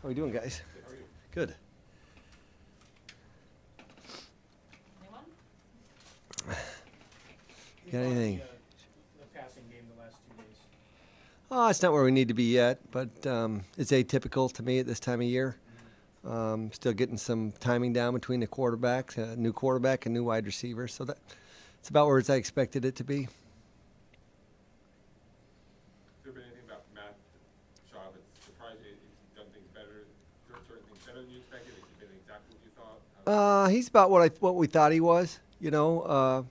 How we doing, guys? Good. How are you? Good. Anyone? Got anything? The passing game the last 2 days. Oh, it's not where we need to be yet, but it's atypical to me at this time of year. Still getting some timing down between the quarterbacks, new quarterback and new wide receiver. So that it's about where I expected it to be. Has there been anything about Matt Shaw that surprised you? He's done things better, certain things better than you expected? Has he been exactly what you thought? He's about what we thought he was. You know,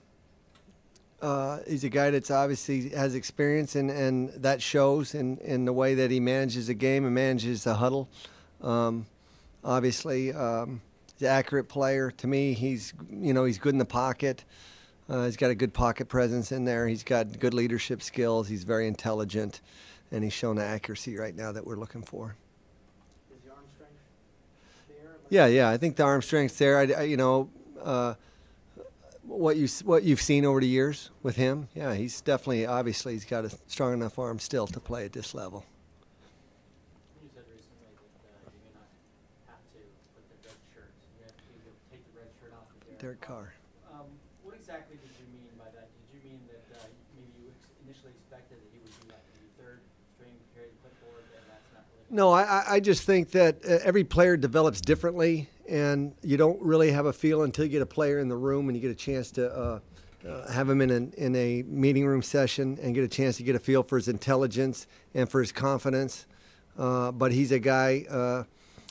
he's a guy that's obviously has experience, and that shows in the way that he manages the game and manages the huddle. Obviously, he's an accurate player. To me, he's good in the pocket. He's got a good pocket presence in there. He's got good leadership skills. He's very intelligent, and he's shown the accuracy right now that we're looking for. Is the arm strength there? Yeah. I think the arm strength's there. What you've seen over the years with him, yeah, he's definitely, obviously, he's got a strong enough arm still to play at this level. You said recently that you may not have to put the red shirt. You have to take the red shirt off of Derek Carr. What exactly did you mean by that? Did you mean that maybe you initially expected that he would be like the third string carry clipboard, and that's not really? No, I just think that every player develops differently, and you don't really have a feel until you get a player in the room and you get a chance to have him in a meeting room session and get a chance to get a feel for his intelligence and for his confidence. But he's a guy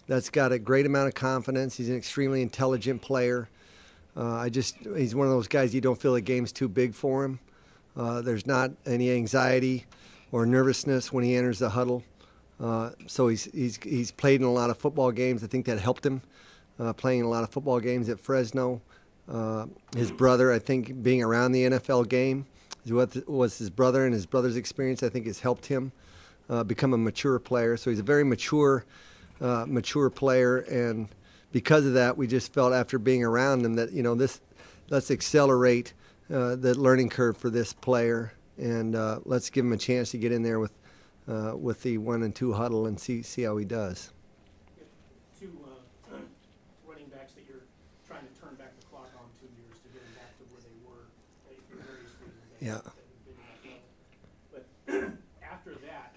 that's got a great amount of confidence. He's an extremely intelligent player. He's one of those guys you don't feel the game's too big for him. There's not any anxiety or nervousness when he enters the huddle. So he's played in a lot of football games. I think that helped him playing in a lot of football games at Fresno. His brother, I think, being around the NFL game was his brother, and his brother's experience, I think, has helped him become a mature player. So he's a very mature player, and because of that, we just felt after being around him that let's accelerate the learning curve for this player, and let's give him a chance to get in there with the 1 and 2 huddle and see how he does. Two running backs that you're trying to turn back the clock on 2 years to get them back to where they were for various reasons. Yeah. But after that,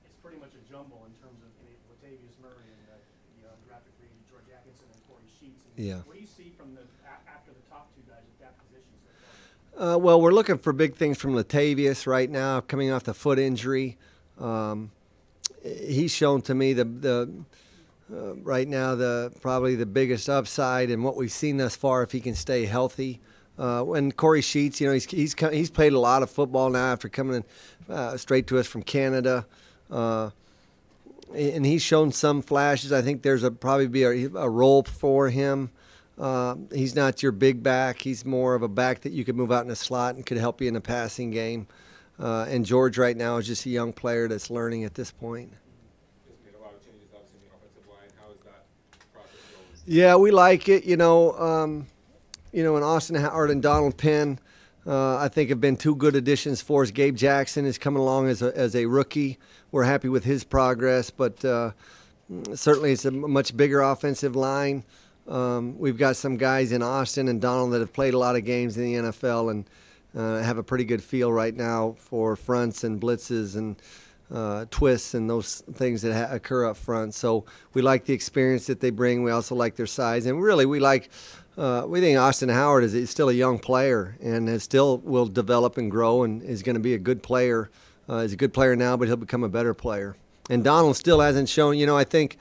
it's pretty much a jumble in terms of Latavius Murray and the undrafted free agent George Atkinson and Corey Sheets. Yeah. What do you see from after the top two guys at that position so far? Well, we're looking for big things from Latavius right now, coming off the foot injury. He's shown to me right now probably the biggest upside in what we've seen thus far if he can stay healthy. And Corey Sheets, he's played a lot of football now after coming in, straight to us from Canada, and he's shown some flashes. I think there's probably be a role for him. He's not your big back. He's more of a back that you could move out in a slot and could help you in the passing game. And George right now is just a young player that's learning at this point. Just made a lot of changes, obviously, in the offensive line. How is that process going? Yeah, we like it. And Austin Howard and Donald Penn, I think have been two good additions for us. Gabe Jackson is coming along as a rookie. We're happy with his progress, but certainly it's a much bigger offensive line. We've got some guys in Austin and Donald that have played a lot of games in the NFL and have a pretty good feel right now for fronts and blitzes and twists and those things that occur up front. So we like the experience that they bring. We also like their size, and really we think Austin Howard is still a young player and still will develop and grow and is going to be a good player. He's a good player now, but he'll become a better player. And Donald still hasn't shown. I think.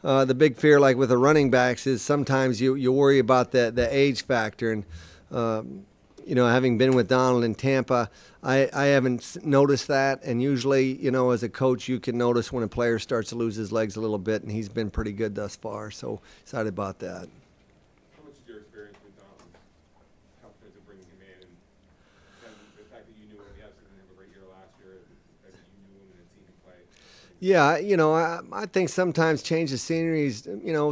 The big fear, like with the running backs, is sometimes you worry about the age factor. And, having been with Donald in Tampa, I haven't noticed that. And usually, as a coach, you can notice when a player starts to lose his legs a little bit, and he's been pretty good thus far. So excited about that. How much did your experience with Donald help to bring him in? And the fact that you knew him, he obviously didn't have a great year last year, the fact that you knew him and had seen him play. Yeah, I think sometimes change of scenery is,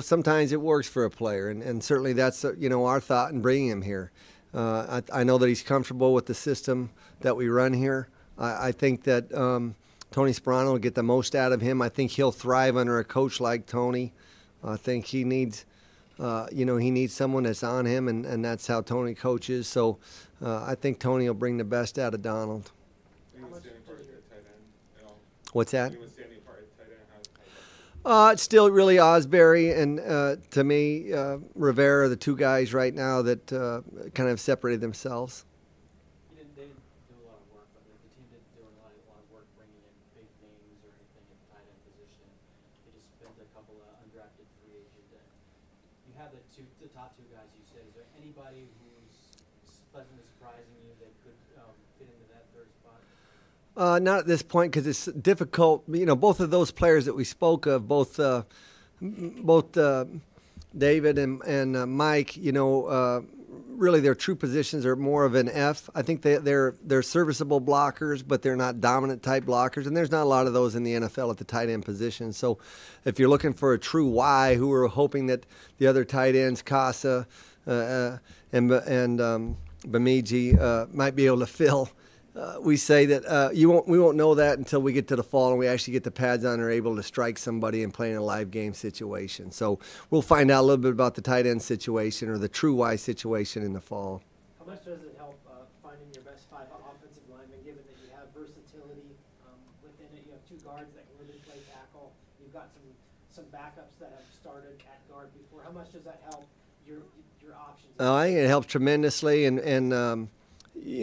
sometimes it works for a player, and certainly that's, our thought in bringing him here. I know that he's comfortable with the system that we run here. I think that Tony Sperano will get the most out of him. I think he'll thrive under a coach like Tony. I think he needs, he needs someone that's on him, and that's how Tony coaches. So I think Tony will bring the best out of Donald. What's that? It's still really Osbury and, to me, Rivera are the two guys right now that kind of separated themselves. They didn't do a lot of work, but the team didn't do a lot of work bringing in big names or anything at the tight end position. They just spent a couple of undrafted free agents. You have the top two guys you said. Is there anybody who's pleasantly surprising you that could fit into that third spot? Not at this point because it's difficult. Both of those players that we spoke of, both David and Mike, really their true positions are more of an F. I think they're serviceable blockers, but they're not dominant type blockers, and there's not a lot of those in the NFL at the tight end position. So if you're looking for a true Y, who are hoping that the other tight ends, Casa and Bemidji, might be able to fill. We say that we won't know that until we get to the fall and we actually get the pads on and are able to strike somebody and play in a live game situation. So we'll find out a little bit about the tight end situation or the true Y situation in the fall. How much does it help finding your best 5 offensive linemen, given that you have versatility within it? You have 2 guards that can really play tackle. You've got some backups that have started at guard before. How much does that help your options? I think it helps tremendously, and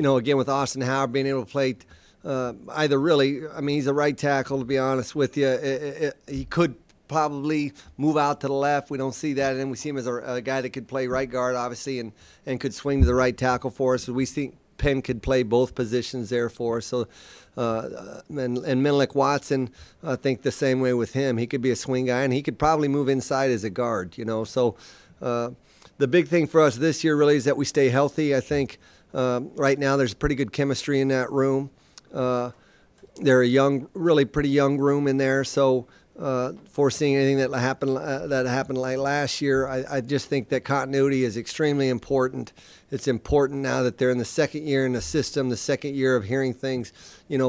again, with Austin Howard being able to play either really, he's a right tackle, to be honest with you. He could probably move out to the left. We don't see that, and we see him as a guy that could play right guard, obviously, and could swing to the right tackle for us. We think Penn could play both positions there for us. So, and Menelik Watson, I think the same way with him. He could be a swing guy, and he could probably move inside as a guard, So the big thing for us this year really is that we stay healthy. I think right now there's pretty good chemistry in that room. They're a really pretty young room in there. So foreseeing anything that happened like last year, I just think that continuity is extremely important. It's important now that they're in the second year in the system, the second year of hearing things,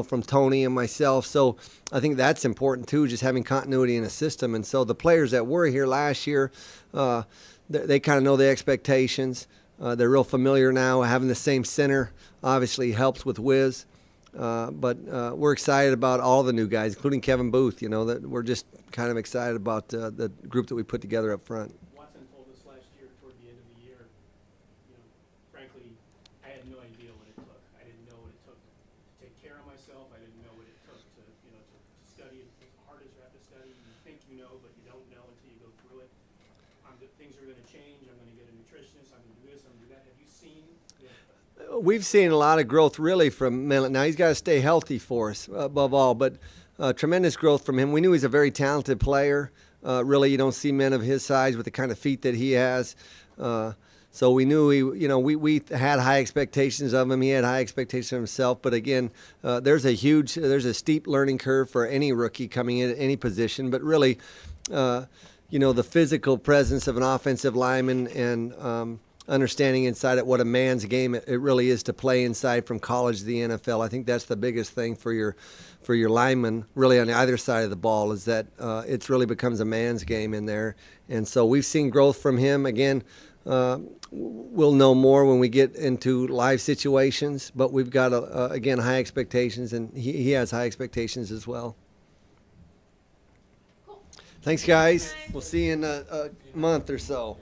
from Tony and myself. So I think that's important too, just having continuity in the system. And so the players that were here last year, they kind of know the expectations. They're real familiar now. Having the same center obviously helps with Wiz. But we're excited about all the new guys, including Kevin Booth. That we're just kind of excited about the group that we put together up front. Watson told us last year, toward the end of the year, frankly, I had no idea what it took. I didn't know what it took to take care of myself. I didn't know what it took to study as hard as you have to study. You think you know, but you don't know until you go through it. Things are going to change. I'm going to get a nutritionist. I'm going to do this. I'm going to do that. Have you seen We've seen a lot of growth really from Menelik. Now he's got to stay healthy for us above all, but tremendous growth from him. We knew he's a very talented player. Really, you don't see men of his size with the kind of feet that he has. So we knew we had high expectations of him. He had high expectations of himself. But again, there's a steep learning curve for any rookie coming in at any position. But really, the physical presence of an offensive lineman and understanding inside it what a man's game it really is to play inside from college to the NFL. I think that's the biggest thing for your lineman, really on either side of the ball, is that it really becomes a man's game in there. And so we've seen growth from him. Again, we'll know more when we get into live situations, but we've got, again, high expectations, and he has high expectations as well. Cool. Thanks, guys. We'll see you in a month or so.